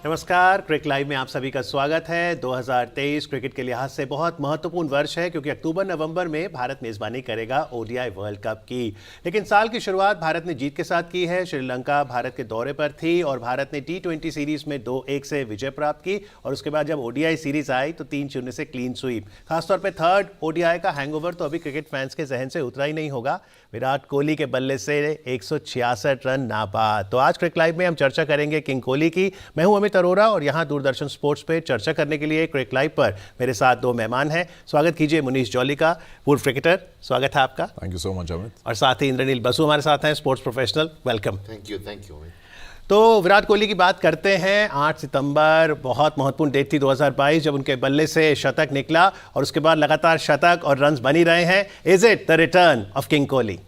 नमस्कार, cricket live में आप सभी का स्वागत है। 2023 क्रिकेट के लिहाज से बहुत महत्वपूर्ण वर्ष है क्योंकि अक्टूबर-नवंबर में भारत मेजबानी करेगा ओडीआई वर्ल्ड कप की। लेकिन साल की शुरुआत भारत ने जीत के साथ की है। श्रीलंका भारत के दौरे पर थी और भारत ने टी20 सीरीज में 2-1 से विजय प्राप्त की और उसके बाद जब ओडीआई सीरीज आई तो 3-0 से क्लीन स्वीप। खासतौर पर थर्ड ओडीआई का हैंगओवर तो अभी क्रिकेट फैंस के जहन से उतरा ही नहीं होगा। विराट कोहली के बल्ले से 166 रन नाबाद। तो आज क्रिकेट लाइव में हम चर्चा करेंगे किंग कोहली की। मैं हूं अमित अरोरा और यहां दूरदर्शन स्पोर्ट्स पे चर्चा करने के लिए क्रिकेट लाइव पर मेरे साथ दो मेहमान हैं। स्वागत कीजिए मुनीश जौली का, पूर्व क्रिकेटर, स्वागत है आपका। Thank you so much Amit. और साथ ही इंद्रनील बसु हमारे साथ हैं, sports professional, welcome. Thank you Amit. तो विराट कोहली की बात करते हैं। 8 सितंबर बहुत महत्वपूर्ण डेट थी 2022 जब उनके बल्ले से शतक निकला और उसके बाद लगातार शतक और रन्स बनी रहे हैं। Is it the return of king Kohli?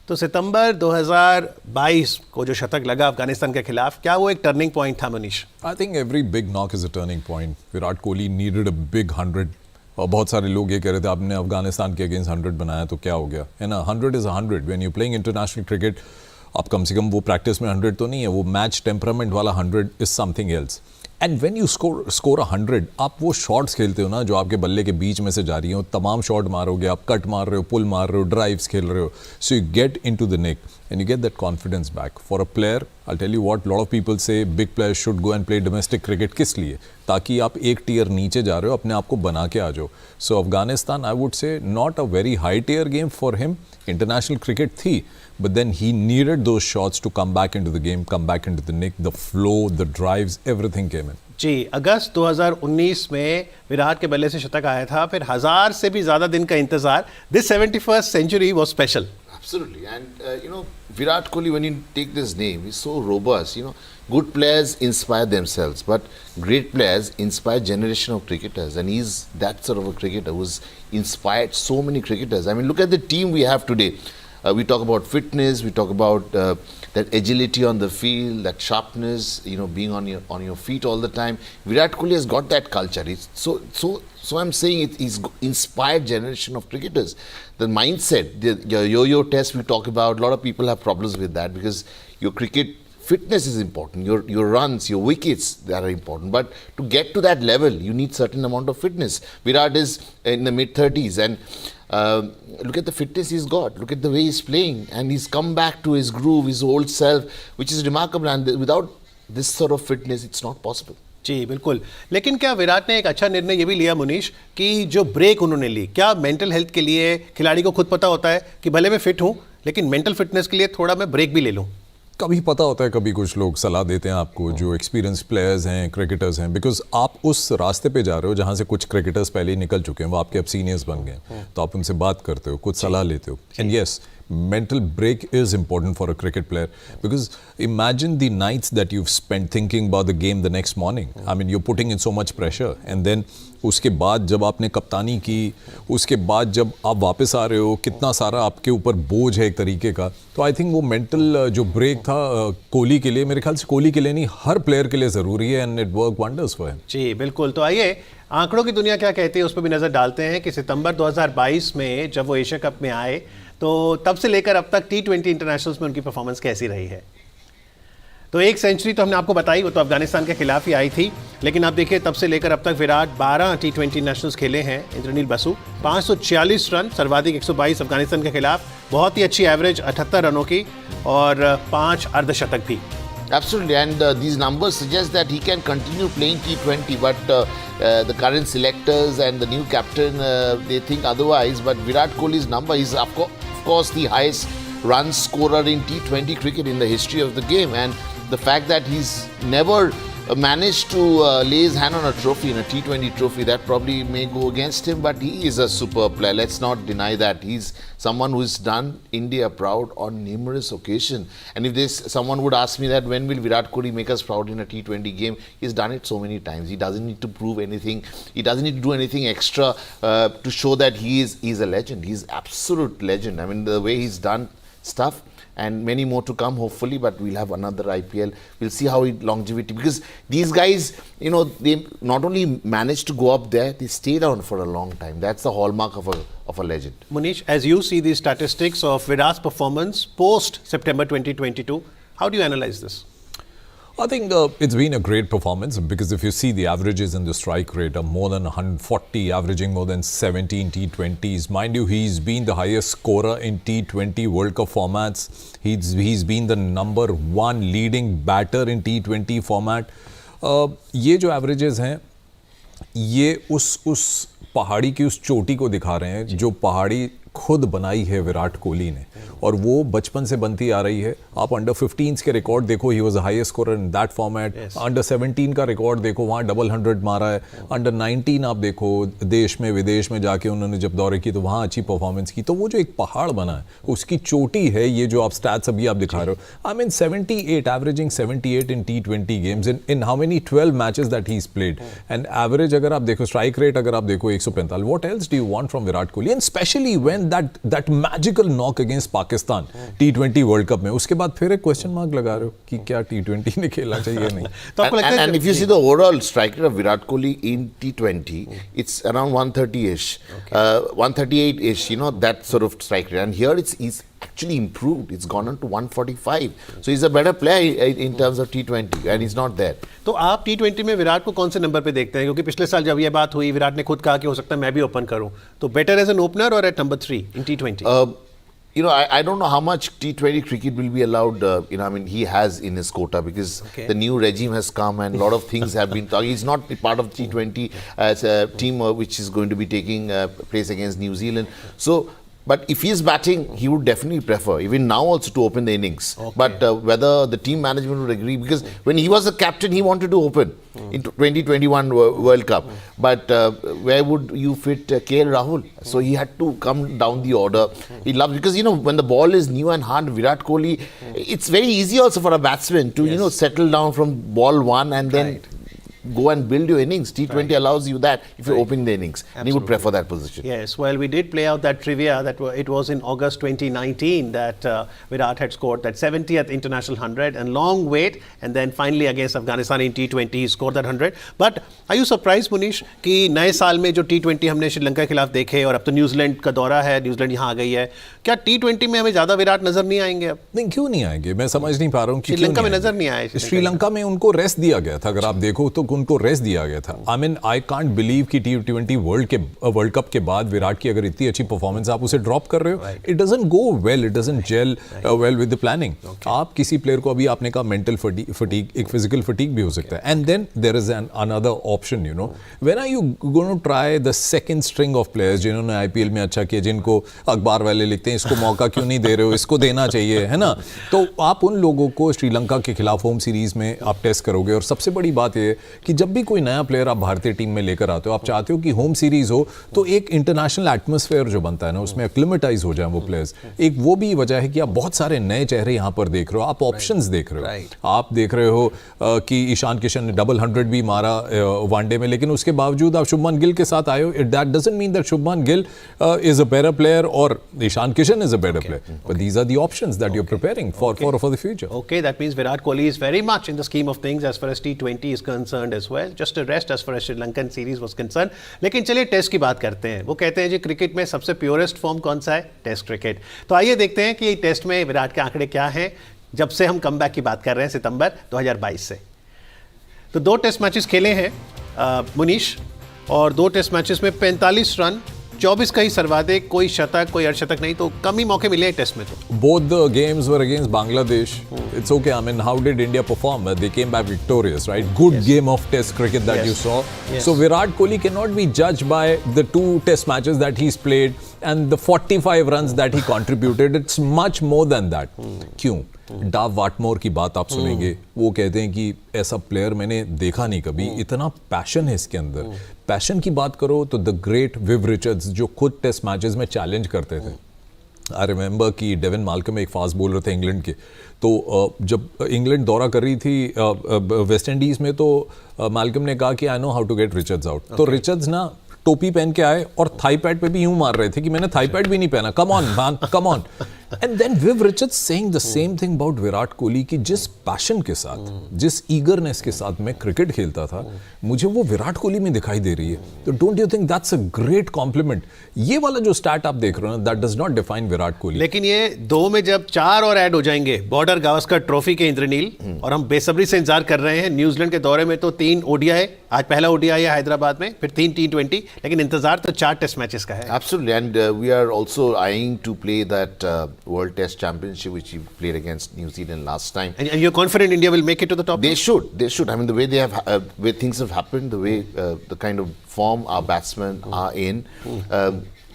तो सितंबर 2022 को जो शतक लगा अफगानिस्तान के खिलाफ, क्या वो एक टर्निंग पॉइंट था Manish? I think every big knock is a turning point. Virat Kohli needed a big 100 और बहुत सारे लोग ये कह रहे थे आपने अफगानिस्तान के अगेंस्ट 100 बनाया तो क्या हो गया, है ना। 100 is 100 when you playing international cricket. आप कम से कम वो प्रैक्टिस में 100 तो नहीं है, वो मैच टेम्परामेंट वाला 100 is something else. And when you score 100, आप वो शॉट्स खेलते हो ना जो आपके बल्ले के बीच में से जा रही हो, तमाम शॉट मारोगे, आप कट मार रहे हो, पुल मार रहे हो, ड्राइव्स खेल रहे हो, so you get into the neck and you get that confidence back. For a player, I tell you what, lot of people say big players should go and play domestic cricket. किस लिए? ताकि आप एक tier नीचे जा रहे हो, अपने आप को बना के आ जाओ। So Afghanistan, I would say not a very high tier game for him. International cricket थी, but then he needed those shots to come back into the game, come back into the nick, the flow, the drives, everything came in. जी, अगस्त 2019 में विराट के बल्ले से शतक आया था, फिर 1000 से भी ज़्यादा दिन का इंतजार। This 71st century was special. Absolutely, and Virat Kohli, when you take this name, is so robust. Good players inspire themselves, but great players inspire generation of cricketers, and he's that sort of a cricketer who's inspired so many cricketers. I mean, look at the team we have today. We talk about fitness, we talk about that agility on the field, that sharpness, being on your feet all the time. Virat Kohli has got that culture. It's so I'm saying he's inspired generation of cricketers. The mindset, the yo-yo test we talk about, a lot of people have problems with that because your cricket fitness is important. Your runs, your wickets, that are important. But to get to that level, you need certain amount of fitness. Virat is in the mid-30s and look at the fitness he's got. Look at the way he's playing, and he's come back to his groove, his old self, which is remarkable. And without this sort of fitness, it's not possible. जी बिल्कुल। लेकिन क्या विराट ने एक अच्छा निर्णय ये भी लिया मुनीश कि जो ब्रेक उन्होंने ली, क्या मेंटल हेल्थ के लिए खिलाड़ी को खुद पता होता है कि भले मैं फिट हूँ लेकिन मेंटल फिटनेस के लिए थोड़ा मैं ब्रेक भी ले लूँ? कभी पता होता है, कभी कुछ लोग सलाह देते हैं आपको जो एक्सपीरियंस प्लेयर्स हैं, क्रिकेटर्स हैं, बिकॉज आप उस रास्ते पे जा रहे हो जहाँ से कुछ क्रिकेटर्स पहले ही निकल चुके हैं, वो आपके अब सीनियर्स बन गए, तो आप उनसे बात करते हो, कुछ सलाह लेते हो। And yes, mental break is important for a cricket player because imagine the nights that you've spent thinking about the game the next morning. I mean, you're putting in so much pressure, and then उसके बाद जब आपने कप्तानी की, उसके बाद जब आप वापस आ रहे हो, कितना सारा आपके ऊपर बोझ है एक तरीके का। तो आई थिंक वो मेंटल जो ब्रेक था कोहली के लिए, मेरे ख्याल से कोहली के लिए नहीं, हर प्लेयर के लिए ज़रूरी है, and it work wonders for him. जी बिल्कुल। तो आइए आंकड़ों की दुनिया क्या कहती है उस पर भी नज़र डालते हैं कि सितंबर 2022 में जब वो एशिया कप में आए तो तब से लेकर अब तक टी20 इंटरनेशनल्स में उनकी परफॉर्मेंस कैसी रही है। तो एक सेंचुरी तो हमने आपको बताई, वो तो अफगानिस्तान के खिलाफ ही आई थी, लेकिन आप देखिए तब से लेकर अब तक विराट 12 टी20 नेशनल्स खेले हैं। इंद्रनील बसु 546 रन, सर्वाधिक 122 अफगानिस्तान के खिलाफ, बहुत ही अच्छी एवरेज 78 रनों की और 5 अर्धशतक भी। Absolutely, and these numbers suggest that he can continue playing T20, but the current selectors and the new captain, they think otherwise. But Virat Kohli's number is of course the highest run scorer in T20 cricket in the history of the game, and the fact that he's never managed to lay his hand on a trophy, in a T20 trophy, that probably may go against him, but he is a superb player. Let's not deny that. He's someone who's done India proud on numerous occasions. And if someone would ask me that when will Virat Kohli make us proud in a T20 game, he's done it so many times. He doesn't need to prove anything. He doesn't need to do anything extra to show that he's a legend. He's absolute legend. I mean, the way he's done stuff, and many more to come hopefully, but we'll have another IPL. We'll see how it longevity, because these guys, you know, they not only managed to go up there, they stayed on for a long time. That's the hallmark of a legend. Munish, as you see the statistics of Virat's performance post September 2022, how do you analyze this? I think it's been a great performance, because if you see the averages in the strike rate are more than 140, averaging more than 17 T20s. Mind you, he's been the highest scorer in T20 World Cup formats. He's been the number 1 leading batter in T20 format. ये जो averages हैं, ये उस पहाड़ी की उस चोटी को दिखा रहे हैं जो पहाड़ी खुद बनाई है विराट कोहली ने, और वो बचपन से बनती आ रही है. आप अंडर 15s के रिकॉर्ड देखो, he was the highest scorer in that format. Under 17 का रिकॉर्ड देखो, वहाँ डबल 100 मारा है. अंडर 19 आप देखो, देश में विदेश में जाके उन्होंने जब दौरे की तो वहाँ अच्छी परफॉर्मेंस की. तो वो जो एक पहाड़ बना है, उसकी चोटी है ये जो आप स्टैट्स अभी आप दिखा रहे हो. I mean 78, averaging 78 in T20 games in how many 12 matches that he is played. And average अगर आप देखो, स्ट्राइक रेट अगर आप देखो 145. What else do you want from Virat Kohli? And specially when that magical knock against Pakistan T20 World Cup में, उसके बाद फिर एक क्वेश्चन मार्क लगा रहे हो कि क्या T20 ने खेलना चाहिए नहीं. तो आपको लगता है, and if you see the overall strike rate of Virat Kohli in T20, it's around 130-ish, 138-ish, you know, that sort of strike rate. And here it's actually improved. It's gone on to 145. So he's a better player in terms of T20, and he's not there. तो आप T20 में विराट को कौन से number पे देखते हैं? क्योंकि पिछले साल जब ये बात हुई, विराट ने खुद कहा कि हो सकता है मैं भी ओपन करूं, तो बेटर एज एन ओपनर और at number 3 in T20? You know, I don't know how much T20 cricket will be allowed, you know, I mean, he has in his quota, because the new regime has come and a lot of things have been talked. He's not part of T20 as a team which is going to be taking place against New Zealand. So, but if he's batting, he would definitely prefer, even now also, to open the innings. But whether the team management would agree, because when he was a captain, he wanted to open in 2021 World Cup. But where would you fit KL Rahul? So he had to come down the order. He loves, because, you know, when the ball is new and hard, Virat Kohli, it's very easy also for a batsman to, you know, settle down from ball 1 and then go and build your innings. T20 allows you that if you're opening the innings. And he would prefer that position. Yes, well, we did play out that trivia that it was in August 2019 that Virat had scored that 70th international 100 and long wait, and then finally against Afghanistan in T20 he scored that 100. But are you surprised, Munish, कि नए साल में जो T20 हमने श्रीलंका के खिलाफ देखे, और अब तो न्यूजीलैंड का दौरा है, न्यूजीलैंड यहाँ आ गई है, क्या T20 में हमें ज़्यादा विराट नजर नहीं आएंगे अब? नहीं, क्यों नहीं आएंगे? मैं समझ नहीं पा रहा हूँ कि श्रीलंका में नजर नहीं आए. श्रीलंका में उनको रेस्ट दिया गया था, अगर आप देखो तो उनको रेस्ट दिया गया था. I mean, I can't believe कि T20 वर्ल्ड कप के बाद विराट की अगर इतनी अच्छी परफॉर्मेंस आप उसे ड्रॉप कर रहे हो, it doesn't go well, it doesn't gel well with the planning. आप किसी प्लेयर को, अभी आपने कहा मेंटल फटीग, एक फिजिकल फटीग भी हो सकता है. And then there is an another option, you know, when are you going to try the second string of players जिन्होंने आईपीएल में अच्छा किया, जिनको अखबार वाले लिखते हैं इसको मौका क्यों नहीं दे रहे हो, इसको देना चाहिए, है ना. तो आप उन लोगों को श्रीलंका के खिलाफ होम सीरीज में आप टेस्ट करोगे. और सबसे बड़ी बात यह है कि जब भी कोई नया प्लेयर आप भारतीय टीम में लेकर आते हो, आप चाहते हो कि होम सीरीज हो तो एक इंटरनेशनल एटमॉस्फेयर जो बनता है ना, उसमें एक्लिमेटाइज हो जाए वो प्लेयर्स. एक वो भी वजह है कि आप बहुत सारे नए चेहरे यहां पर देख रहे हो, आप ऑप्शंस देख रहे हो. आप देख रहे हो कि ईशान किशन ने डबल 100 भी मारा वनडे में, लेकिन उसके बावजूद आप शुभमन गिल के साथ आए हो. That doesn't mean that Shubman Gill is a better player और Ishan Kishan is a better player, but these are the options that you are preparing for the future. Okay, that means Virat Kohli is very much in the scheme of things as far as T20 is concerned as well. Just a rest as far as Sri Lankan series was concerned. लेकिन चलिए test की बात करते हैं. वो कहते हैं जी cricket में सबसे प्योरेस्ट फॉर्म कौन सा है? Test cricket. तो आइए देखते हैं कि टेस्ट में विराट के आंकड़े क्या हैं जब से हम कमबैक की बात कर रहे हैं सितंबर 2022 से. तो 2 टेस्ट मैचेस खेले हैं मुनीश, और 2 टेस्ट मैचेस में 45 रन, 24 का ही सर्वाधिक, कोई शतक कोई अर्धशतक नहीं, तो कम ही मौके मिले हैं टेस्ट में. तो both the games were against Bangladesh. It's okay. I mean, how did India perform? They came back victorious, right? Good game of test cricket that you saw. So Virat Kohli cannot be judged by the 2 test matches that he's played and the 45 runs that he contributed. It's much more than that. क्यों? डाव Whatmore की बात आप सुनेंगे, वो कहते हैं कि ऐसा प्लेयर मैंने देखा नहीं कभी, इतना पैशन है इसके अंदर. पैशन की बात करो तो द ग्रेट विव रिचर्ड्स जो खुद टेस्ट मैचेस में चैलेंज करते थे. आई रिमेंबर कि डेविन माल्कम एक फास्ट बॉलर थे इंग्लैंड के, तो जब इंग्लैंड दौरा कर रही थी वेस्ट इंडीज़ में, तो माल्कम ने कहा कि I know how to get Richards out. तो रिचर्ड्स ना टोपी पहन के आए और थाई पैड पे भी यूं मार रहे थे कि मैंने थाई पैड भी नहीं पहना, come on man, come on. And then Viv Richards saying the same thing about Virat Kohli कि जिस पैशन के साथ, जिस ईगरनेस के साथ मैं क्रिकेट खेलता था, मुझे वो विराट कोहली में दिखाई दे रही है. तो don't you think that's a great compliment? ये वाला जो स्टैट आप देख रहे हो ना, that does not define Virat Kohli. लेकिन ये 2 में जब 4 और ऐड हो जाएंगे बॉर्डर गावस्कर ट्रॉफी के इंद्रनील, और हम बेसब्री से इंतजार कर रहे हैं. न्यूजीलैंड के दौरे में तो 3 ओडीआई, आज पहला ओडीआई है हैदराबाद में, फिर 3 T20, लेकिन इंतजार तो 4 टेस्ट मैचेस का है. Absolutely, and we are also eyeing to play that World Test Championship which we played against New Zealand last time. And you're confident India will make it to the top? They should. I mean, the way they have, where things have happened, the way, the kind of form our batsmen are in.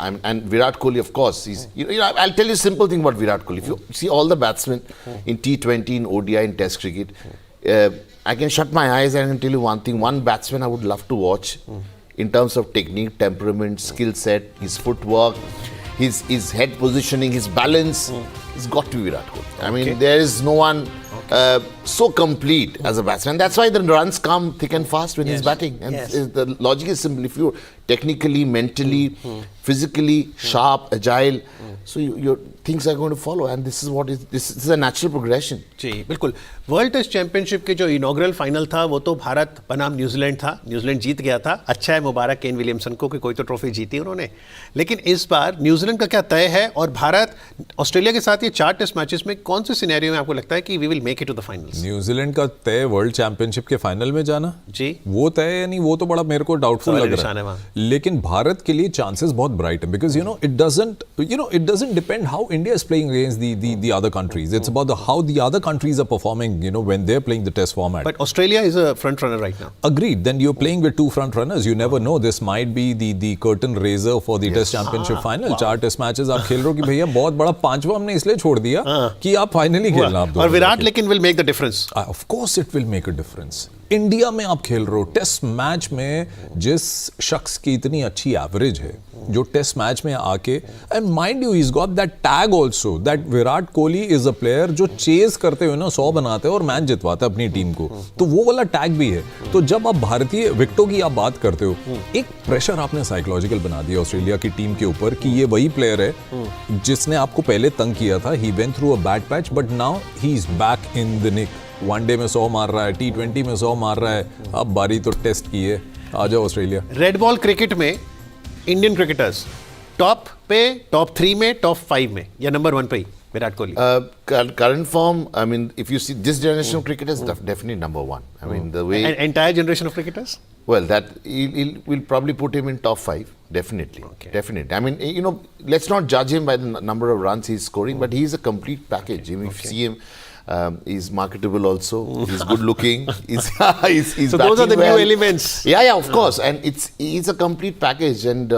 And Virat Kohli, of course, I'll tell you a simple thing about Virat Kohli. If you see all the batsmen in T20, in ODI, in Test cricket, I can shut my eyes and I can tell you one thing. One batsman I would love to watch in terms of technique, temperament, skill set, his footwork, his head positioning, his balance, it's got to be Virat Kohli. I mean, there is no one so complete as a batsman. That's why the runs come thick and fast when he's batting. And the logic is simple. If you're technically, mentally, physically sharp, agile, so your things are going to follow. And this is a natural progression. जी बिल्कुल. World test championship के जो inaugural final था वो तो भारत बनाम New Zealand था. New Zealand जीत गया था. अच्छा है, मुबारक केन विलियमसन को कि कोई तो ट्रॉफी जीती उन्होंने. लेकिन इस बार न्यूजीलैंड का क्या तय है, और भारत ऑस्ट्रेलिया के साथ ये 4 टेस्ट मैचेस में कौन से सिनेरियो में आपको लगता है कि we will make it to the finals? New Zealand का तय वर्ल्ड चैंपियनशिप के फाइनल में जाना जी, वो तय है नहीं, वो तो बड़ा मेरे को डाउटफुल लग रहा है. लेकिन भारत के लिए चांसेस बहुत ब्राइट है, because it doesn't depend how India is playing against the other countries. It's about how the other countries are performing when they are playing the test format. But Australia is a front runner right now. Agreed. Then you're playing with 2 front runners. You never know. This might be the curtain raiser for the Test Championship final. 4 test matches आप खेल रहे हो कि भैया बहुत बड़ा 5वां हमने इसलिए छोड़ दिया कि आप फाइनली खेलना. आप और विराट लेकिन will make the difference. Of course it will make a difference. India में आप खेल रहे हो टेस्ट मैच में, जिस शख्स की इतनी अच्छी एवरेज है, जो टेस्ट मैच में आके, and mind you is got that tag also that Virat Kohli is a player जो चेज करते हुए ना 100 बनाते हैं और मैच जितवाता है अपनी टीम को. तो वो वाला टैग भी है. तो जब आप भारतीय विकेटों की आप बात करते हो, एक प्रेशर आपने साइकोलॉजिकल बना दिया ऑस्ट्रेलिया की टीम के ऊपर कि ये वही प्लेयर है जिसने आपको पहले तंग किया था. He went through a bad patch but now he is back in the nick. One day में 100 मार रहा है, T20 में 100 मार रहा है. अब बारी तो टेस्ट की है. आ जाओ ऑस्ट्रेलिया. रेड बॉल क्रिकेट में इंडियन क्रिकेटर्स टॉप पे, टॉप 3 में, टॉप 5 में, या नंबर 1 पे ही Virat Kohli? Current form, I mean, if you see this generation of cricketers, definitely number 1. I mean, the way... An entire generation of cricketers? Well, that we'll probably put him in top 5, definitely. Okay. Definitely. I mean, let's not judge him by the number of runs he's scoring, but he's a complete package. I mean, if you see him, he's marketable also. He's good looking. He's so those are the new elements. Yeah, of course. And he's a complete package. And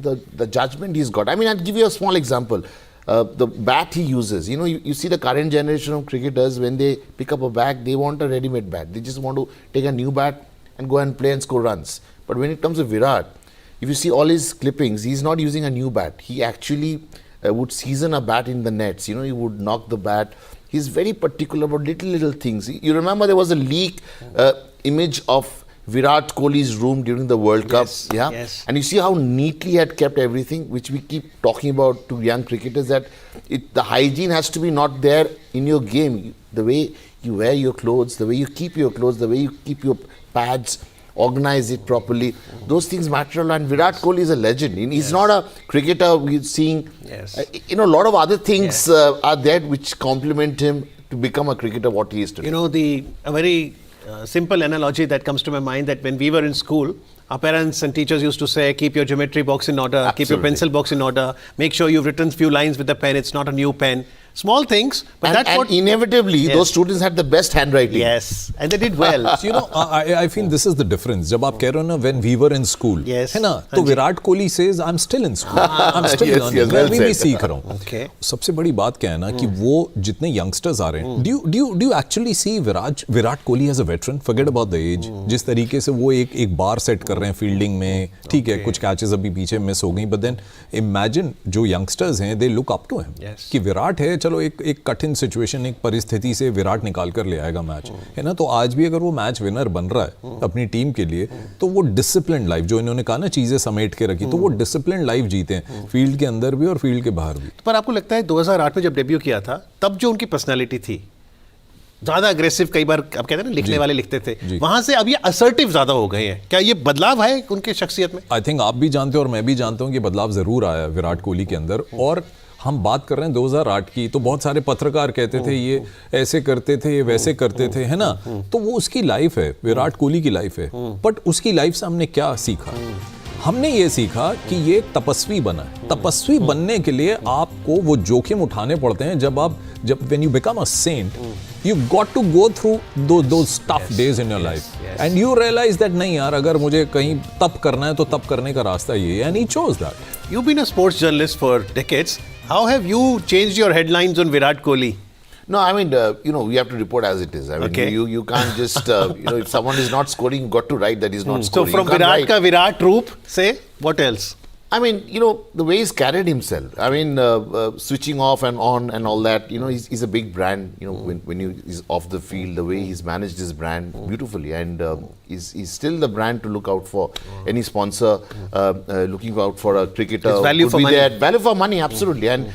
the judgment he's got. I mean, I'll give you a small example. The bat he uses. You see the current generation of cricketers, when they pick up a bat, they want a ready-made bat. They just want to take a new bat and go and play and score runs. But when it comes to Virat, if you see all his clippings, he's not using a new bat. He actually would season a bat in the nets. He would knock the bat. He's very particular about little things. You remember there was a leak image of Virat Kohli's room during the World Cup. Yeah? Yes. And you see how neatly he had kept everything, which we keep talking about to young cricketers, that the hygiene has to be not there in your game. The way you wear your clothes, the way you keep your clothes, the way you keep your pads, organize it properly. Those things matter a lot. And Virat Kohli is a legend. He's not a cricketer we're seeing. Yes. A lot of other things are there which complement him to become a cricketer what he is today. A very simple analogy that comes to my mind, that when we were in school, our parents and teachers used to say, keep your geometry box in order, Absolutely. keep your pencil box in order, make sure you've written few lines with the pen, it's not a new pen. Small things, but that's what... inevitably, those students had the best handwriting. Yes, and they did well. I feel this is the difference. जब आप कह रहे हो ना, when we were in school, yes, है ना, तो Virat Kohli says, I'm still in school. I'm still learning. मैं भी सीख रहा हूँ. Okay. सबसे बड़ी बात क्या है ना कि वो जितने youngsters आ रहे हैं, do you actually see Virat Kohli as a veteran? Forget about the age. जिस तरीके से वो एक बार सेट कर रहे हैं फील्डिंग में, ठीक है कुछ कैचेस अभी पीछे मिस हो गई, बट देन इमेजिन जो यंगस्टर्स हैं they look up to him कि विराट है, चलो एक कठिन सिचुएशन, एक परिस्थिति से विराट निकाल कर ले आएगा मैच, है ना। तो आज भी अगर वो मैच विनर बन रहा है अपनी टीम के लिए, तो वो डिसिप्लिन लाइफ, जो इन्होंने कहा ना चीजें समेट के रखी, तो वो डिसिप्लिन लाइफ जीते हैं फील्ड के अंदर भी और फील्ड के बाहर भी। पर आपको लगता है 2008 में जब डेब्यू किया था तब जो उनकी पर्सनालिटी थी ज्यादा अग्रेसिव, कई बार अब कहते हैं ना लिखने वाले लिखते थे, वहां से अब ये असर्टिव ज्यादा हो गए हैं, क्या ये बदलाव है उनके शख्सियत में? आई थिंक आप भी जानते हो और मैं भी जानता हूं कि बदलाव जरूर आया विराट कोहली के अंदर। और हम बात कर रहे हैं 2008 की, तो बहुत सारे पत्रकार कहते थे ये ऐसे करते थे, ये वैसे करते थे, है ना। तो वो उसकी लाइफ है, विराट कोहली की लाइफ है, बट उसकी लाइफ से हमने क्या सीखा? हमने ये सीखा कि ये एक तपस्वी बना है। तपस्वी बनने के लिए आपको वो जोखिम उठाने पड़ते हैं। जब when you become a saint, you've got to go through those tough days in your life, and you realize that नहीं यार, अगर मुझे कहीं तप करना है तो तप करने का रास्ता ये है, and he chose that. You've been a sports journalist for decades. How have you changed your headlines on Virat Kohli? No, I mean, we have to report as it is. I mean, Okay. you can't just, if someone is not scoring, you've got to write that he's not So scoring. from You can't Virat write. का Virat रूप से what else? I mean, the way he's carried himself. I mean, switching off and on and all that. He's a big brand. When he's off the field, the way he's managed his brand beautifully, and he's still the brand to look out for. Any sponsor looking out for a cricketer It's value would for be money. there. Value for money, absolutely. And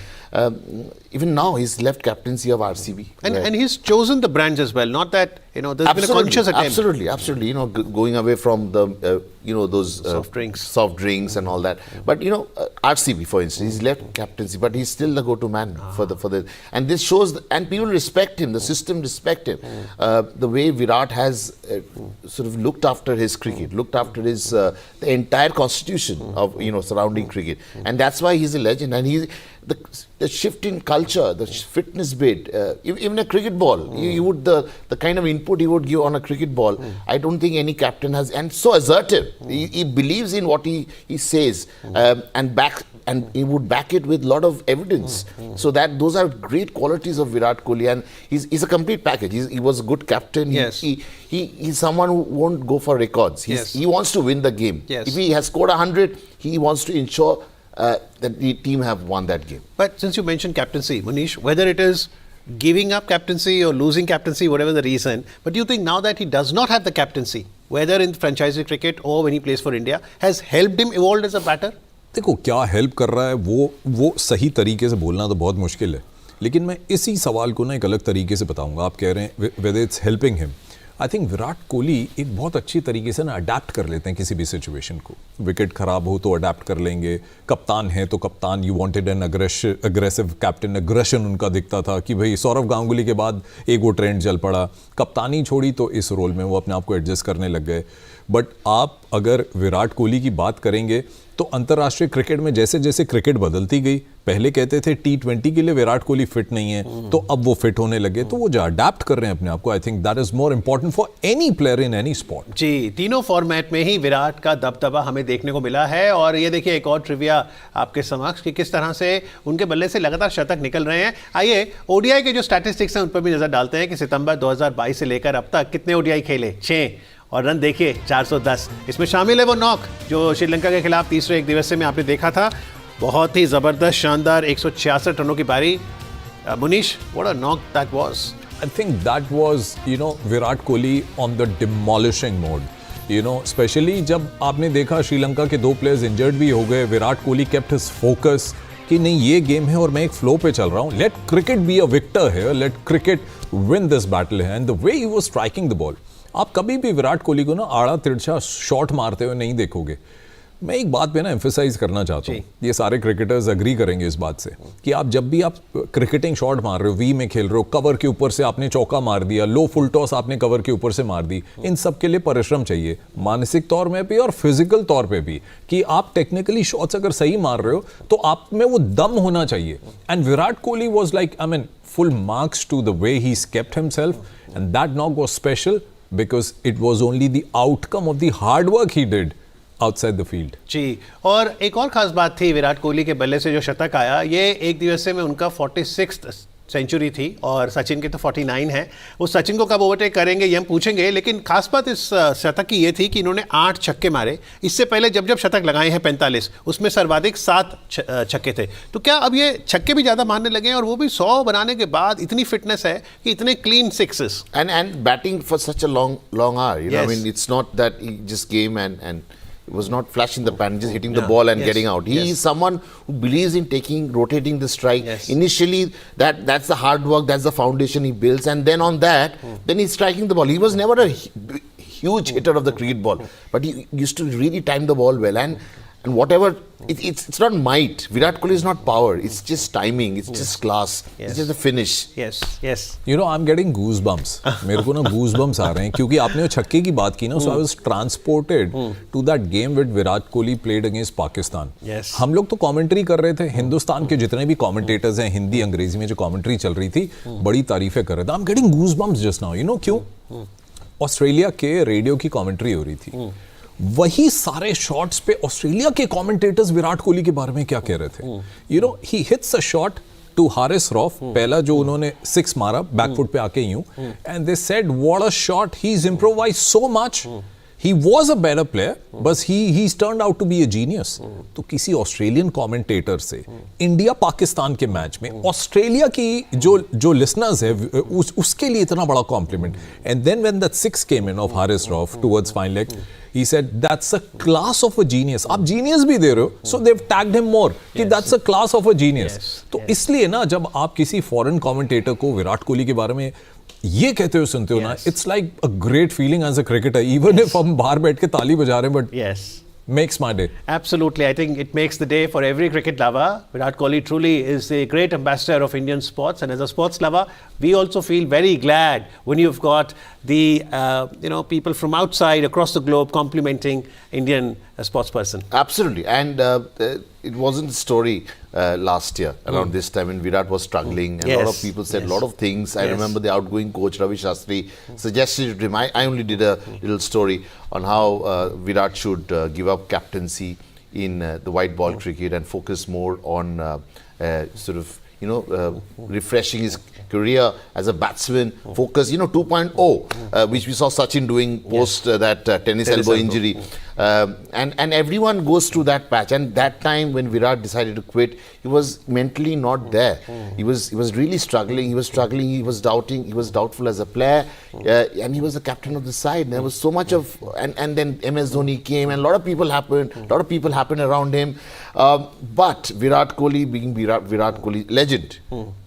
even now, he's left captaincy of RCB. And he's chosen the brands as well. Not that there's been a conscious attempt. Absolutely. Going away from the those soft drinks and all that. But RCB, for instance, he's left captaincy, but he's still the go-to man for the. And this shows, and people respect him. The system respect him. The way Virat has sort of looked after his cricket, looked after his the entire constitution of surrounding cricket, and that's why he's a legend. And he's the shift in culture, the fitness bit, even a cricket ball, you would the kind of input he would give on a cricket ball, I don't think any captain has, and so assertive. He believes in what he says, and he would back it with a lot of evidence. So that those are great qualities of Virat Kohli, and he's a complete package. He was a good captain. Yes. He's someone who won't go for records. He wants to win the game. Yes. If he has scored 100, he wants to ensure that the team have won that game. But since you mentioned captaincy, Manish, whether it is giving up captaincy or losing captaincy, whatever the reason, but do you think now that he does not have the captaincy, whether in franchisee cricket or when he plays for India, has helped him evolve as a batter? देखो क्या help कर रहा है वो सही तरीके से बोलना तो बहुत मुश्किल है, लेकिन मैं इसी सवाल को ना एक अलग तरीके से बताऊंगा। आप कह रहे हैं whether it's helping him, I think Virat Kohli एक बहुत अच्छी तरीके से ना अडेप्ट कर लेते हैं किसी भी सिचुएशन को। विकेट खराब हो तो अडेप्ट कर लेंगे, कप्तान है तो कप्तान, you wanted an aggressive captain, aggression उनका दिखता था कि भाई सौरव गांगुली के बाद एक वो ट्रेंड चल पड़ा, कप्तानी छोड़ी तो इस रोल में वो अपने आप को एडजस्ट करने लग गए। बट आप अगर विराट कोहली की बात करेंगे तो अंतर्राष्ट्रीय क्रिकेट में जैसे जैसे क्रिकेट बदलती गई, पहले कहते थे T20 के लिए विराट कोहली फिट नहीं है, तो अब वो फिट होने लगे, तो वो जो अडेप्ट कर रहे हैं अपने आप को, I think that is more important for any player in any sport. जी, तीनों फॉर्मेट में ही विराट का दबदबा हमें देखने को मिला है। और ये देखिए एक और ट्रिविया आपके समक्ष कि किस तरह से उनके बल्ले से लगातार शतक निकल रहे हैं। आइए ओडीआई के जो स्टैटिस्टिक्स हैं उन पर भी नजर डालते हैं कि सितंबर 2022 से लेकर अब तक कितने ओडीआई खेले, 6, और रन देखिए 410। इसमें शामिल है वो नॉक जो श्रीलंका के खिलाफ तीसरे एक दिवसीय में आपने देखा था, बहुत ही जबरदस्त शानदार 166 रनों की पारी। Munish, what a knock that was. I think that was, Virat Kohli on the demolishing mode. Especially जब आपने देखा श्रीलंका के 2 प्लेयर्स इंजर्ड भी हो गए, Virat Kohli kept his focus कि नहीं ये गेम है और मैं एक फ्लो पे चल रहा हूँ, let cricket be a victor है, let cricket win this battle है। And the way he was striking the ball, आप कभी भी विराट कोहली को ना आड़ा तिरछा शॉट मारते हुए नहीं देखोगे। मैं एक बात पे ना एम्फेसाइज करना चाहता हूँ, ये सारे क्रिकेटर्स अग्री करेंगे इस बात से कि आप जब भी आप क्रिकेटिंग शॉट मार रहे हो, वी में खेल रहे हो, कवर के ऊपर से आपने चौका मार दिया, लो फुल टॉस आपने कवर के ऊपर से मार दी, इन सब के लिए परिश्रम चाहिए, मानसिक तौर में भी और फिजिकल तौर पे भी, कि आप टेक्निकली शॉट्स अगर सही मार रहे हो तो आप में वो दम होना चाहिए। And Virat Kohli was like, I mean, full marks to the way he kept himself, and that knock was special because it was only the outcome of the hard work he did outside the field. जी, और एक और खास बात थी विराट कोहली के बल्ले से जो शतक आया, ये एक दिवसीय में उनका 46th सेंचुरी थी और सचिन के तो 49 है। वो सचिन को कब ओवरटेक करेंगे ये हम पूछेंगे, लेकिन खास बात इस शतक की ये थी कि इन्होंने 8 छक्के मारे। इससे पहले जब जब शतक लगाए हैं 45, उसमें सर्वाधिक 7 छक्के थे। तो क्या अब ये छक्के भी ज़्यादा मारने लगे हैं, और वो भी 100 बनाने के बाद इतनी फिटनेस है कि इतने clean sixes and batting for such a long hour, you know, I Yes. mean, it's not that he just came and it was not flash in the pan, just hitting the ball and Yes. getting out. He Yes. is someone who believes in rotating the strike. Yes. Initially, that's the hard work, that's the foundation he builds, and then on that, then he's striking the ball. He was never a huge hitter of the cricket ball, but he used to really time the ball well, and whatever, it's not might. Virat Kohli is not power. It's just timing. It's just class. It's just a finish. yes. You know, I'm getting goosebumps. मेरे को ना goosebumps आ रहे हैं क्योंकि आपने वो छक्के की बात की ना, so I was transported to that game with Virat Kohli played against Pakistan. Yes. हम लोग तो कमेंट्री कर रहे थे, हिंदुस्तान के जितने भी कमेंटेटर्स हैं, हिंदी अंग्रेजी में जो कमेंट्री चल रही थी, बड़ी तारीफें कर रहे थे. I'm getting goosebumps just now. You know क्यों? ऑस्ट्रेलिया के रेडियो की कमेंट्री हो रही थी. वही सारे शॉट्स पे ऑस्ट्रेलिया के कमेंटेटर्स विराट कोहली के बारे में क्या कह रहे थे. You know, he hits a shot to Haris Rauf, पहला जो उन्होंने 6 मारा बैकफुट पे आके यूं, and they said what a shot, he is improvise so much, he was a better player, बस he turned out to be a genius. तो किसी ऑस्ट्रेलियन कमेंटेटर से इंडिया पाकिस्तान के मैच में ऑस्ट्रेलिया की जो लिसनर्स है उसके लिए इतना बड़ा compliment. And then when that 6 came in off Haris Rauf towards fine leg, he said that's a class of a genius. आप genius भी दे रहे हो, so they've tagged him more कि that's a class of a genius. तो इसलिए ना जब आप किसी फॉरेन कमेंटेटर को विराट कोहली के बारे में ये कहते हो, सुनते हो ना, it's like a great feeling as a cricketer, even if हम बाहर बैठ के ताली बजा रहे हैं, but Yes. makes my day. Absolutely. I think it makes the day for every cricket lover. Virat Kohli truly is a great ambassador of Indian sports, and as a sports lover, we also feel very glad when you've got the people from outside across the globe complimenting Indian sports person. Absolutely, and it wasn't a story last year around this time when Virat was struggling, and a lot of Yes. people said a lot of things. I Yes. remember the outgoing coach Ravi Shastri suggested to him. I only did a little story on how Virat should give up captaincy in the white ball cricket and focus more on sort of refreshing his career as a batsman. Focus, 2.0, which we saw Sachin doing post that tennis elbow injury. And everyone goes through that patch. And that time when Virat decided to quit, he was mentally not there. He was really struggling. He was struggling. He was doubting. He was doubtful as a player. And he was the captain of the side. And there was so much of... And then MS Dhoni came, and a lot of people happened. A lot of people happened around him. But Virat Kohli being Virat Kohli, legend.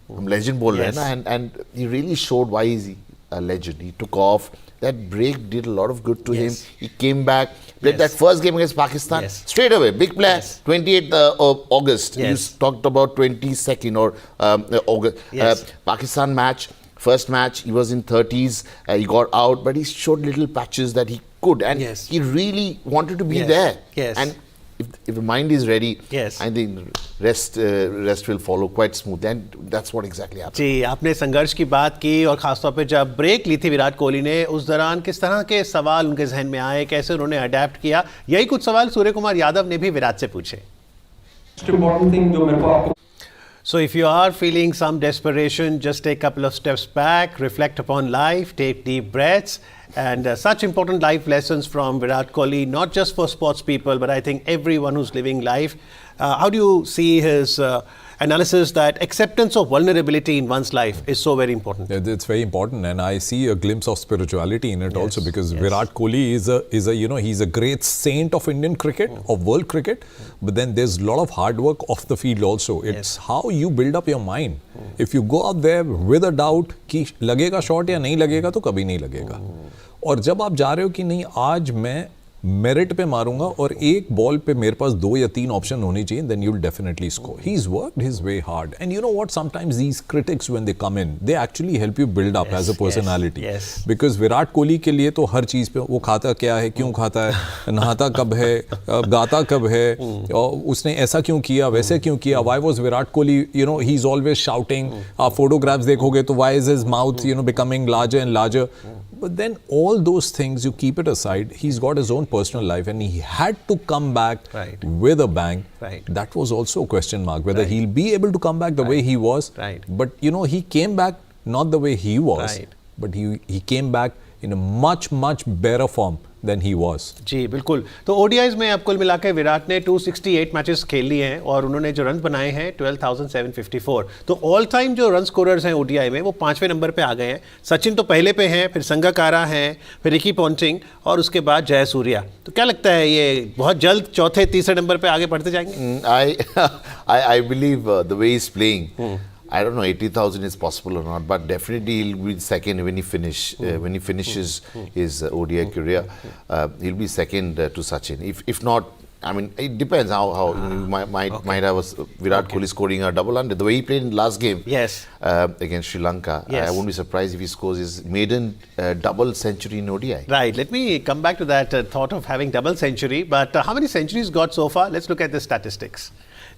हम legend बोल रहे हैं ना, and he really showed why he's a legend. He took off. That break did a lot of good to him. He came back, played that first game against Pakistan straight away. Big player. 28th of August. You talked about 22nd or August. Pakistan match, first match. He was in 30s. He got out, but he showed little patches that he could, and he really wanted to be there. And if the mind is ready, I think rest will follow quite smooth, and that's what exactly happened. जी, आपने संघर्ष की बात की, और खासतौर पे जब break ली थी विराट कोहली ने, उस दौरान किस तरह के सवाल उनके जहन में आए, कैसे उन्होंने अडेप्ट किया, यही कुछ सवाल सूर्य कुमार यादव ने भी विराट से पूछे. So if you are feeling some desperation, just take a couple of steps back, reflect upon life, take deep breaths, and such important life lessons from Virat Kohli, not just for sports people, but I think everyone who's living life. How do you see his analysis that acceptance of vulnerability in one's life is so very important? It's very important, and I see a glimpse of spirituality in it also, because Virat Kohli is a he's a great saint of Indian cricket, of world cricket, but then there's a lot of hard work off the field also. It's how you build up your mind. If you go out there with a doubt कि लगेगा shot या नहीं लगेगा, तो कभी नहीं लगेगा. और जब आप जा रहे हो कि नहीं, आज मैं मेरिट पे मारूंगा और एक बॉल पे मेरे पास 2 या 3 ऑप्शन होने चाहिए, then you'll definitely score. He's worked his way hard, and you know what, sometimes these critics when they come in, they actually help you build up as a personality. Because Virat Kohli के लिए तो हर चीज पे वो खाता क्या है, क्यों खाता है, नहाता कब है, गाता कब है, और उसने ऐसा क्यों किया, वैसे क्यों किया, why was Virat Kohli, he's always shouting. आप photographs देखोगे तो why is his mouth becoming larger and larger. But then all those things, you keep it aside, he's got his own personal life and he had to come back Right. with a bang. Right. That was also a question mark, whether Right. he'll be able to come back the way he was. Right. But you know, he came back not the way he was, Right. but he came back in a much, much better form than he was. जी बिल्कुल। तो ODIs में अब कुल मिलाकर विराट ने 268 matches खेल लिए हैं और उन्होंने जो रन बनाए हैं 12,754। तो ऑल टाइम जो रन स्कोरर्स हैं ओडीआई में वो 5वें नंबर पे आ गए हैं। सचिन तो पहले पे हैं, फिर संगकारा हैं, फिर रिकी पॉन्टिंग और उसके बाद जयसूर्या। तो क्या लगता है ये बहुत जल्द चौथे तीसरे नंबर पे आगे बढ़ते जाएंगे? I believe the way he's playing. I don't know 80,000 is possible or not, but definitely he'll be second when he finishes his ODI career. He'll be second to Sachin. If not, I mean, it depends how might have Virat Kohli scoring a double under the way he played in the last game. Yes. Against Sri Lanka. Yes. I won't be surprised if he scores his maiden double century in ODI. Right. Let me come back to that thought of having double century. But how many centuries got so far? Let's look at the statistics.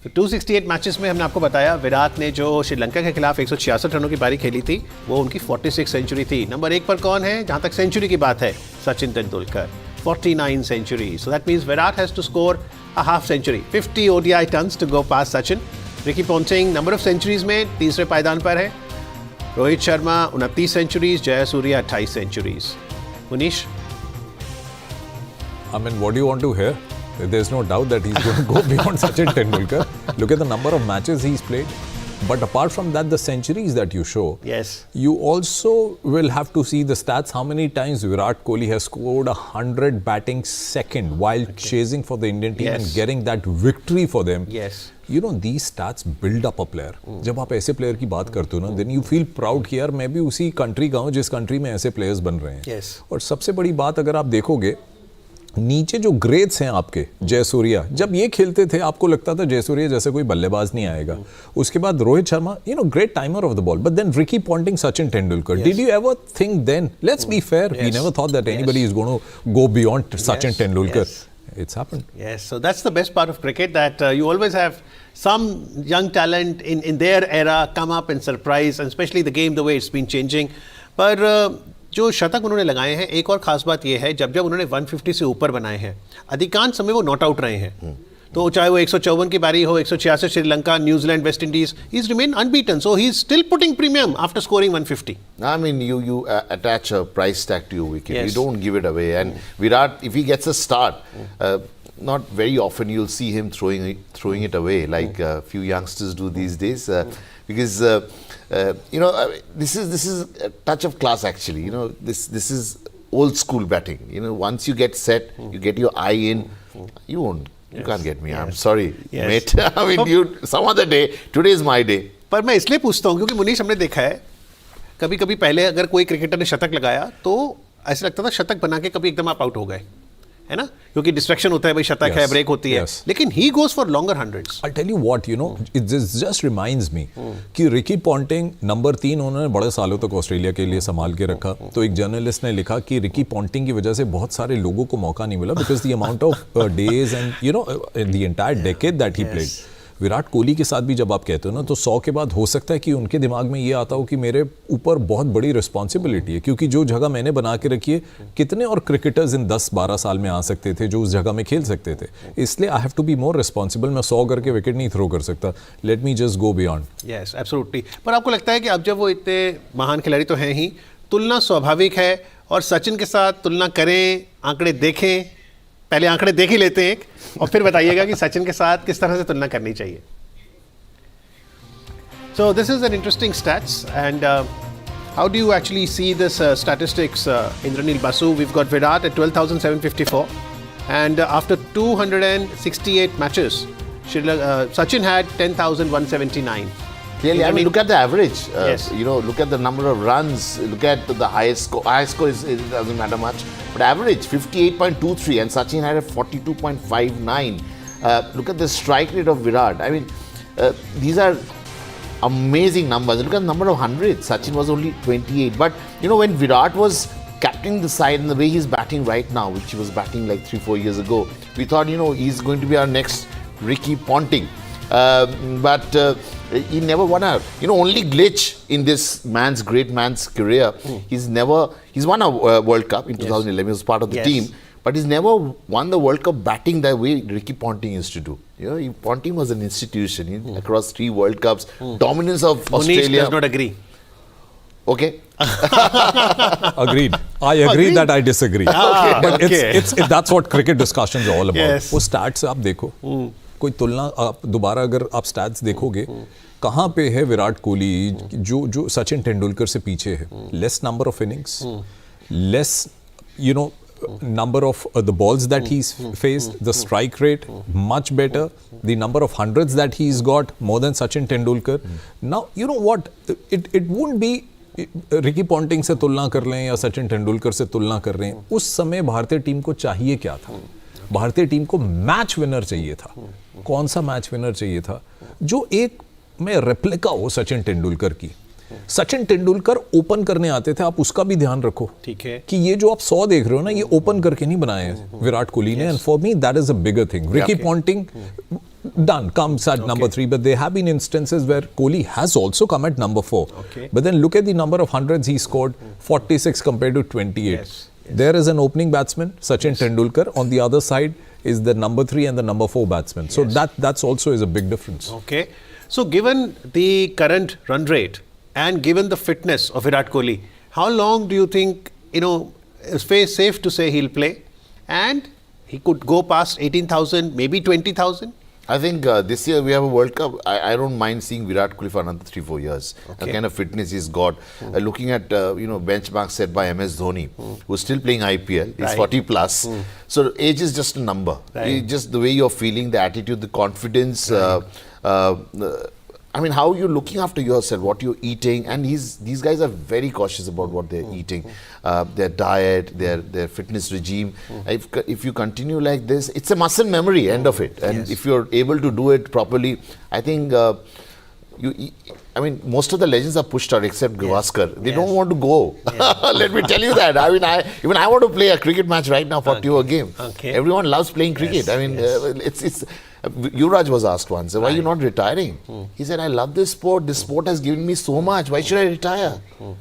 तो 268 matches में हमने आपको बताया विराट ने जो श्रीलंका के खिलाफ 166 रनों की पारी खेली थी वो उनकी 46 सेंचुरी थी। नंबर 1 पर कौन है जहां तक सेंचुरी की बात है? Sachin Tendulkar, 49 centuries. So that means Virat has to score a half century, 50 ODI tons to go past Sachin. Ricky Ponting number of centuries में तीसरे पायदान पर है। Rohit Sharma 29 centuries, Jayasuriya 28 centuries. Munish, I mean, what do you want to hear? There's no doubt that he's going to go beyond Sachin Tendulkar. Look at the number of matches he's played. But apart from that, the centuries that you show, yes, you also will have to see the stats. How many times Virat Kohli has scored 100 batting second while chasing for the Indian team Yes. and getting that victory for them. yes. You know, these stats build up a player. जब आप ऐसे player की बात करते हो ना, then you feel proud कि यार मैं भी उसी कंट्री का हूँ जिस कंट्री में ऐसे प्लेयर्स बन रहे हैं। Yes. और सबसे बड़ी बात अगर आप देखोगे, नीचे जो ग्रेड्स हैं आपके, जयसूर्या जब ये खेलते थे आपको लगता था जयसूर्या जैसे कोई बल्लेबाज नहीं आएगा। उसके बाद Rohit Sharma, you know, great timer of the ball, but then Ricky Ponting, Sachin Tendulkar. Did you ever think then, let's be fair, we never thought that anybody is going to go beyond Sachin Tendulkar. It's happened. Yes, so that's the best part of cricket, that you always have some young talent in their era come up and surprise, and especially the game, the way it's been changing. पर जो शतक उन्होंने लगाए हैं, एक और खास बात ये है, जब जब उन्होंने 150 से ऊपर बनाए हैं, अधिकांश समय वो नॉट आउट रहे हैं। तो चाहे वो 154 की बारी हो, 166 Sri Lanka, New Zealand, West Indies, he is remain unbeaten, so he is still putting premium after scoring 150. I mean, you attach a price tag to your wicket. Yes. You don't give it away. And Virat, if he gets a start, not very often you'll see him throwing it away like a few youngsters do these days. Because you know, this is a touch of class actually. You know, this is old school batting. You know, once you get set, you get your eye in, you can't get me. I'm sorry, Yes. mate. I mean, some other day. Today is my day. पर मैं इसलिए पूछता हूँ क्योंकि मुनीश, हमने देखा है कभी कभी पहले अगर कोई क्रिकेटर ने शतक लगाया तो ऐसा लगता था शतक बना के कभी एकदम आप आउट हो गए, है ना, क्योंकि डिस्ट्रैक्शन होता है, भाई शतक है, ब्रेक होती है, लेकिन he goes for longer hundreds. I'll tell you what, you know, it just reminds me कि रिकी पॉन्टिंग नंबर 3 उन्होंने बड़े सालों तक ऑस्ट्रेलिया के लिए संभाल के रखा। तो एक जर्नलिस्ट ने लिखा कि रिकी पॉन्टिंग की वजह से बहुत सारे लोगों को मौका नहीं मिला, because the amount of days and you know the entire decade that he played. Virat Kohli के साथ भी जब आप कहते हो ना, तो 100 के बाद हो सकता है कि उनके दिमाग में ये आता हो कि मेरे ऊपर बहुत बड़ी रिस्पॉन्सिबिलिटी है, क्योंकि जो जगह मैंने बना के रखी है, कितने और क्रिकेटर्स इन 10-12 साल में आ सकते थे जो उस जगह में खेल सकते थे। इसलिए I have to be more responsible. मैं 100 करके विकेट नहीं थ्रो कर सकता, let me just go beyond. Yes, absolutely. पर आपको लगता है कि अब जब वो इतने महान खिलाड़ी तो हैं ही, तुलना स्वाभाविक है, और सचिन के साथ तुलना करें, आंकड़े देखें, पहले आंकड़े देख ही लेते हैं और फिर बताइएगा कि सचिन के साथ किस तरह से तुलना करनी चाहिए। So this is an interesting stats, and how do you actually see this statistics, Indranil Basu? We've got Virat at 12,754, and after 268 matches, Sachin had 10,179. Clearly, I mean, look at the average. Yes. You know, look at the number of runs. Look at the highest score. Highest score it doesn't matter much. But average 58.23, and Sachin had a 42.59. Look at the strike rate of Virat. I mean, these are amazing numbers. Look at the number of hundreds. Sachin was only 28. But you know, when Virat was captaining the side and the way he's batting right now, which he was batting like 3-4 years ago, we thought, you know, he's going to be our next Ricky Ponting. but he never won a, only glitch in this great man's career. He's won a World Cup in 2011. He was part of the team, but he's never won the World Cup batting the way Ricky Ponting used to do. Ponting was an institution across 3 World Cups, dominance of Australia. Munish does not agree. Okay. Agreed. I agree that I disagree. But it's that's what cricket discussions are all about. Yes. वो stats आप देखो, कोई तुलना आप दोबारा अगर आप stats देखोगे, कहाँ पे है विराट कोहली जो सचिन तेंदुलकर से पीछे है? Less number of innings, less number of the balls that he's faced, the strike rate much better, the number of hundreds that he's got more than Sachin Tendulkar. Now you know what? It won't be Ricky Ponting से तुलना कर लें या सचिन तेंदुलकर से तुलना कर रहे हैं, उस समय भारतीय टीम को चाहिए क्या था? भारतीय टीम को मैच विनर चाहिए था. कौन सा मैच विनर चाहिए था? जो एक में रेप्लिका हो सचिन तेंदुलकर की. सचिन तेंदुलकर ओपन करने आते थे, आप उसका भी ध्यान रखो. ठीक है कि ये जो आप 100 देख रहे हो ना, ये ओपन करके नहीं बनाए हैं विराट कोहली ने. And for me that is a bigger thing. Ricky Ponting done comes at number 3, but there have been instances where Kohli has also come at number 4. But then look at the number of hundreds he scored, 46 compared to 28. There is an opening batsman, Sachin Tendulkar. On the other side is the number 3 and the number 4 batsman. So that's also is a big difference. Okay. So given the current run rate and given the fitness of Virat Kohli, how long do you think, it's safe to say he'll play? And he could go past 18,000, maybe 20,000? I think this year we have a World Cup. I don't mind seeing Virat Kohli for another 3-4 years. The kind of fitness he's got. Looking at benchmarks set by MS Dhoni, who's still playing IPL. He's 40 plus. So age is just a number. It's just the way you're feeling, the attitude, the confidence. I mean, how you're looking after yourself, what you're eating, and these guys are very cautious about what they're eating, their diet, their fitness regime. If you continue like this, it's a muscle memory, end of it. And if you're able to do it properly, I think most of the legends are pushed out except Gavaskar. They don't want to go. Let me tell you that. I mean, I want to play a cricket match right now, 40 over game. Everyone loves playing cricket. It's Yuvraj was asked once, why are you not retiring? He said, I love this sport. This sport has given me so much. Why should I retire?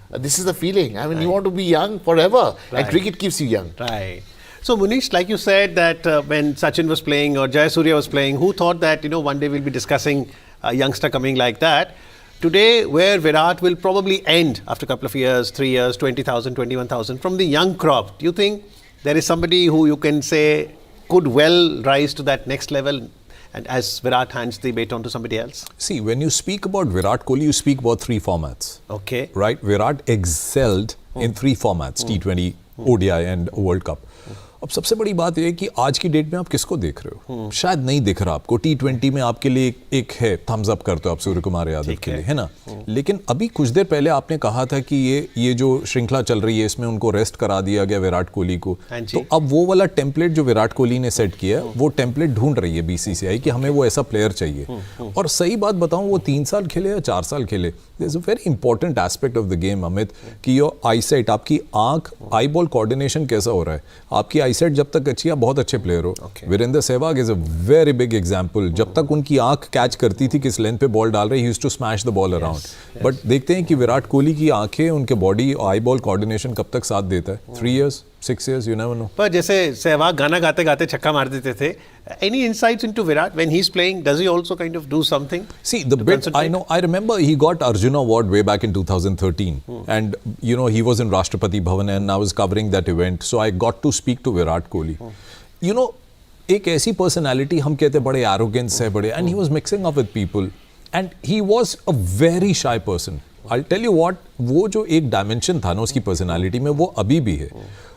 This is the feeling. I mean, you want to be young forever. And cricket keeps you young. Right. So, Munish, like you said that when Sachin was playing or Jayasuriya was playing, who thought that, one day we'll be discussing a youngster coming like that? Today, where Virat will probably end after a couple of years, 3 years, 20,000, 21,000, from the young crop, do you think there is somebody who you can say could well rise to that next level? And as Virat hands the baton to somebody else? See, when you speak about Virat Kohli, you speak about 3 formats. Okay. Right? Virat excelled in 3 formats, T20, ODI and World Cup. अब सबसे बड़ी बात यह है कि आज की date में आप किसको देख रहे हो? शायद नहीं दिख रहा आपको. T20 में आपके लिए एक है, थम्स अप करते हो आप सूर्य कुमार यादव के लिए, है ना? लेकिन अभी कुछ देर पहले आपने कहा था कि ये जो श्रृंखला चल रही है इसमें उनको रेस्ट करा दिया गया विराट कोहली को. तो अब वो वाला टेम्पलेट जो विराट कोहली ने सेट किया, वो टेम्पलेट ढूंढ रही है बीसीसीआई कि हमें वो ऐसा प्लेयर चाहिए. और सही बात बताऊं, वो 3 साल खेले या 4 साल खेले, there is a very important aspect of the game Amit, कि योर आईसाइट, आपकी आंख आई बॉल कोऑर्डिनेशन कैसा हो रहा है. आपकी आईसाइट जब तक अच्छी, आप बहुत अच्छे प्लेयर हो. Virender Sehwag is a very big example. जब तक उनकी आंख कैच करती थी किस लेंथ पे बॉल डाल रहे, he used to smash the ball around. But देखते हैं कि विराट कोहली की आंखें, उनके बॉडी आई बॉल कोऑर्डिनेशन कब तक साथ देता है. 3 years, 6 years, you never know. पर जैसे सहवाग गाना गाते गाते छक्का मार देते थे. Any insights into Virat when he's playing? Does he also kind of do something? See, the bit I remember he got Arjuna Award way back in 2013, and he was in Rashtrapati Bhavan and I was covering that event, so I got to speak to Virat Kohli. एक ऐसी personality, हम कहते बड़े arrogance है बड़े, and he was mixing up with people and he was a very shy person. I'll tell you what, वो जो एक डायमेंशन था ना उसकी पर्सनालिटी में, वो अभी भी है.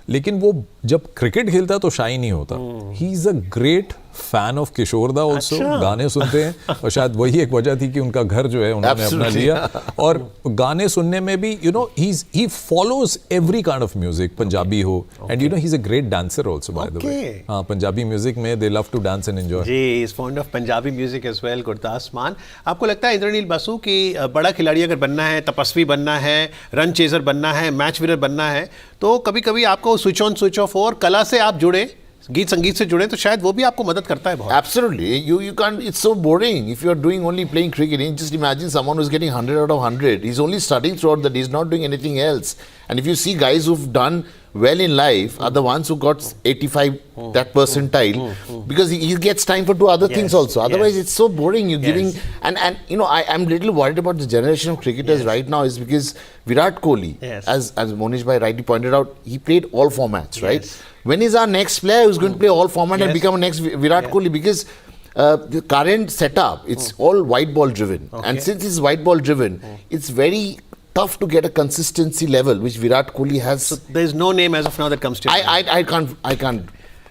लेकिन वो जब क्रिकेट खेलता है तो शाई नहीं होता. He is a great fan of Kishoreda also. गाने सुनते हैं, और शायद वही एक वजह थी कि उनका घर जो है उन्होंने अपना लिया. और गाने सुनने में भी he follows every kind of music, Punjabi हो, and he is a great dancer also by the way. हाँ, पंजाबी म्यूजिक में they love to dance and enjoy. जी, is fond of Punjabi music as well. Gurdas Maan, आपको लगता है इंद्रनील बसु कि बड़ा खिलाड़ी अगर बनना है, तपस्वी बनना है, रन चेजर बनना है, मैच विनर बनना है, तो कभी कभी आपको स्विच ऑन स्विच ऑफ और कला से आप जुड़े गीत संगीत से जुड़े तो शायद वो भी आपको मदद करता है बहुत. Absolutely. You can't, it's so boring if you're doing only playing cricket. Just imagine someone who's getting 100 out of 100. He's only studying throughout the day. He's not doing anything else. And if you see guys who've done well in life are the ones who got 85 that percentile because he gets time for two other things also. Otherwise, it's so boring. You're giving and you know I'm little worried about the generation of cricketers right now is because Virat Kohli, as Monish bhai rightly pointed out, he played all formats, right? When is our next player who's going to play all formats and become a next Virat Kohli? Because the current setup, it's all white ball driven, and since it's white ball driven, it's very tough to get a consistency level which Virat Kohli has. So there's no name as of now that comes to you.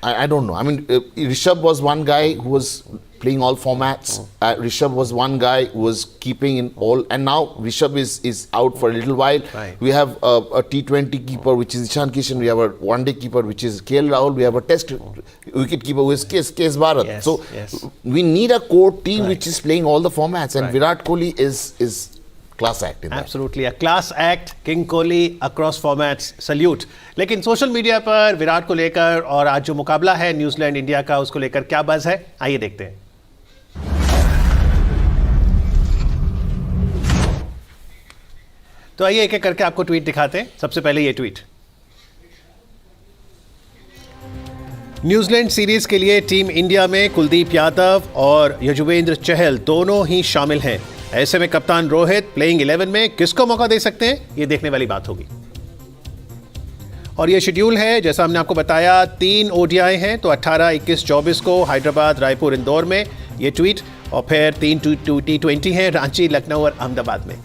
I don't know. I mean, Rishabh was one guy who was playing all formats. Rishabh was one guy who was keeping in all, and now Rishabh is out for a little while. We have a T20 keeper which is Ishan Kishan. We have a one-day keeper which is KL Rahul. We have a test wicket keeper who is KS Bharat. So we need a core team which is playing all the formats, and Virat Kohli is class act in that. Absolutely, a class act. King Kohli across formats. Salute. लेकिन social media पर विराट को लेकर और आज जो मुकाबला है New Zealand India का उसको लेकर क्या बज़ है, आइए देखते हैं. तो आइए एक एक करके आपको ट्वीट दिखाते हैं. सबसे पहले ये ट्वीट. न्यूजीलैंड सीरीज के लिए टीम इंडिया में कुलदीप यादव और यजुवेंद्र चहल दोनों ही शामिल हैं. ऐसे में कप्तान रोहित प्लेइंग 11 में किसको मौका दे सकते हैं, ये देखने वाली बात होगी. और ये शेड्यूल है जैसा हमने आपको बताया. 3 ओडीआई हैं तो 18, 21, 24 को हैदराबाद, रायपुर, इंदौर में ये ट्वीट. और फिर 3 T20 हैं रांची, लखनऊ और अहमदाबाद में.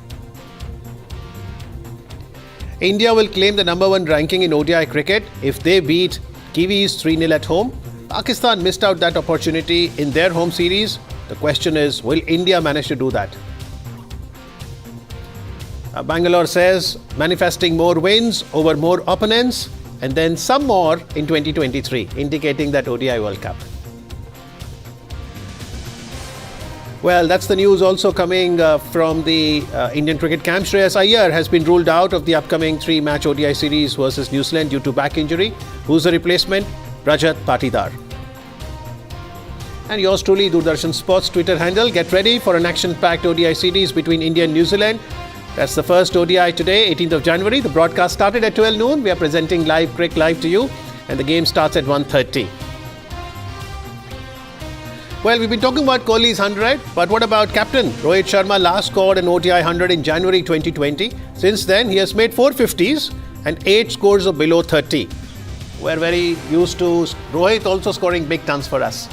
India will claim the number 1 ranking in ODI cricket if they beat Kiwis 3-0 at home. Pakistan missed out that opportunity in their home series. The question is, will India manage to do that? Bangalore says, manifesting more wins over more opponents and then some more in 2023, indicating that ODI World Cup. Well, that's the news also coming from the Indian cricket camp. Shreyas Iyer has been ruled out of the upcoming 3-match ODI series versus New Zealand due to back injury. Who's the replacement? Rajat Patidar. And yours truly, Doordarshan Sports Twitter handle. Get ready for an action-packed ODI series between India and New Zealand. That's the first ODI today, 18th of January. The broadcast started at 12 noon. We are presenting Crick Live to you. And the game starts at 1:30. Well, we've been talking about Kohli's 100, but what about captain? Rohit Sharma last scored an ODI 100 in January 2020. Since then, he has made 4 50s and 8 scores of below 30. We're very used to Rohit also scoring big tons for us.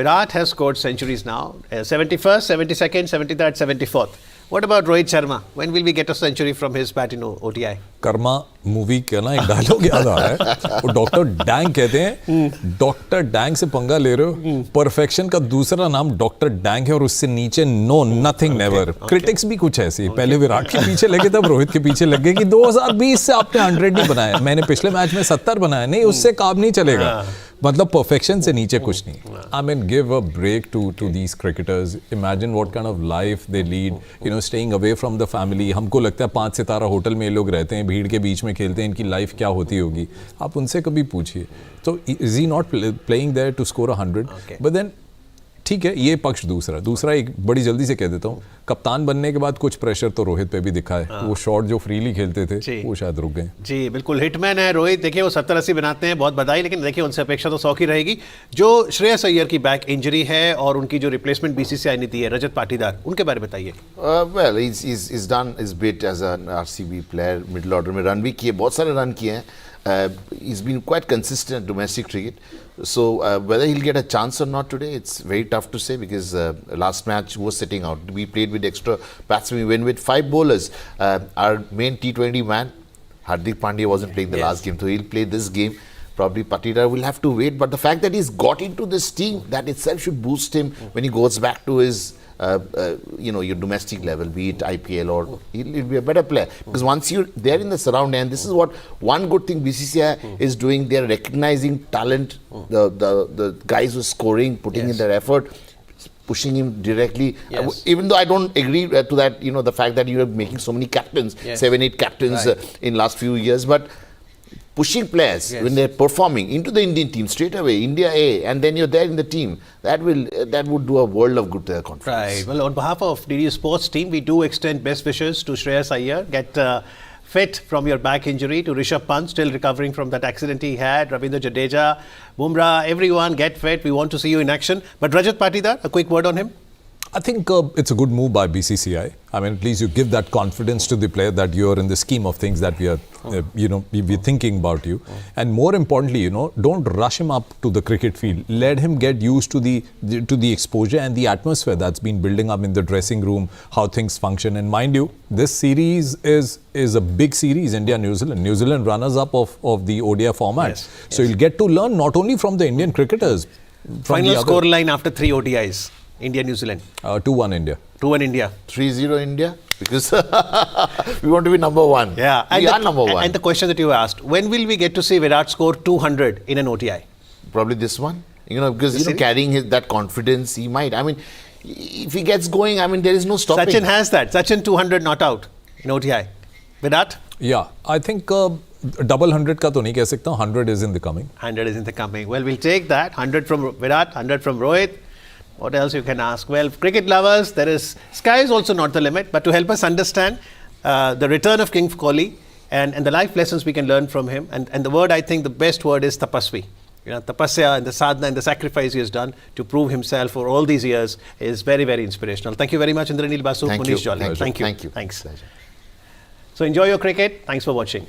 Virat has scored centuries now. 71st, 72nd, 73rd, 74th. What about Rohit Sharma? When will we get a century from his bat in ODI? Karma movie का ना एक dialogue याद आ रहा है. वो doctor dang कहते हैं, doctor dang से पंगा ले रहे हो. परफेक्शन का दूसरा नाम डॉक्टर डैंग है और उससे नीचे नो नथिंग नेवर. क्रिटिक्स भी कुछ ऐसे पहले विराट के पीछे लगे तब रोहित के पीछे लगे कि 2020 से आपने 100 नहीं बनाया. मैंने पिछले मैच में 70 बनाया. नहीं, उससे काम नहीं चलेगा. मतलब परफेक्शन से नीचे कुछ नहीं. I mean give a break to these cricketers. Imagine what kind of life they lead, you know, staying away from the family. हमको लगता है 5 सितारा होटल में ये लोग रहते हैं, भीड़ के बीच में खेलते हैं, इनकी लाइफ क्या होती होगी. आप उनसे कभी पूछिए. तो is he not playing there to score 100? But then ठीक है, ये पक्ष. दूसरा एक बड़ी जल्दी से कह देता हूँ, कप्तान बनने के बाद कुछ प्रेशर तो रोहित पे भी दिखा है. वो शॉट जो फ्रीली खेलते थे वो शायद रुक गए. जी बिल्कुल, हिटमैन है रोहित. देखिए वो 70-80 बनाते हैं, बहुत बधाई. लेकिन देखिए उनसे अपेक्षा तो 100 की रहेगी. जो श्रेयस अय्यर की बैक इंजरी है और उनकी जो रिप्लेसमेंट बीसीसीआई ने दी है, रजत पाटीदार, उनके बारे में बताइए. Well he's done his bit as an RCB player. Middle order में रन भी किए, बहुत सारे रन किए हैं. He's been quite consistent at domestic cricket. So whether he'll get a chance or not today, it's very tough to say because last match was sitting out. We played with extra batsmen. We went with 5 bowlers. Our main T20 man, Hardik Pandya, wasn't playing the last game, so he'll play this game. Probably Patidar will have to wait. But the fact that he's got into this team, that itself should boost him when he goes back to his your domestic level, be it IPL, or he'll be a better player. Because once you're there in the surrounding, and this is what one good thing BCCI is doing, they're recognizing talent, the guys who are scoring, putting in their effort, pushing him directly. Yes. Even though I don't agree to that, the fact that you are making so many captains, Yes. 7, 8 captains in last few years, but pushing players Yes. when they're performing into the Indian team straight away, India A, and then you're there in the team, that would do a world of good to their confidence. Right. Well, on behalf of DD Sports team, we do extend best wishes to Shreyas Iyer. Get fit from your back injury, to Rishabh Pant, still recovering from that accident he had, Ravindra Jadeja, Bumrah, everyone get fit. We want to see you in action. But Rajat Patidar, a quick word on him. I think it's a good move by BCCI. I mean, at least you give that confidence to the player that you're in the scheme of things that we are, we're thinking about you. And more importantly, don't rush him up to the cricket field. Let him get used to the exposure and the atmosphere that's been building up in the dressing room, how things function. And mind you, this series is a big series, India-New Zealand. New Zealand runners-up of the ODI format. Yes, So you'll get to learn not only from the Indian cricketers. Final score line after 3 ODIs. India, New Zealand. 2-1 India. 2-1 India. 3-0 India, because we want to be number one. Yeah. We are number one. And the question that you asked, when will we get to see Virat score 200 in an ODI? Probably this one. Because carrying that confidence, he might. I mean, if he gets going, there is no stopping. Sachin has that. Sachin 200 not out in ODI. Virat? Yeah, I think double 100 ka to nahi keh sakta. 100 is in the coming. 100 is in the coming. Well, we'll take that. 100 from Virat, 100 from Rohit. What else you can ask? Well, cricket lovers, sky is also not the limit. But to help us understand the return of King Kohli and the life lessons we can learn from him, and the word, I think the best word is tapasvi. Tapasya and the sadhana and the sacrifice he has done to prove himself for all these years is very, very inspirational. Thank you very much, Indranil Basu, Thank Munish you. Jolly. Thank you. Thank you. Thanks. Pleasure. So enjoy your cricket. Thanks for watching.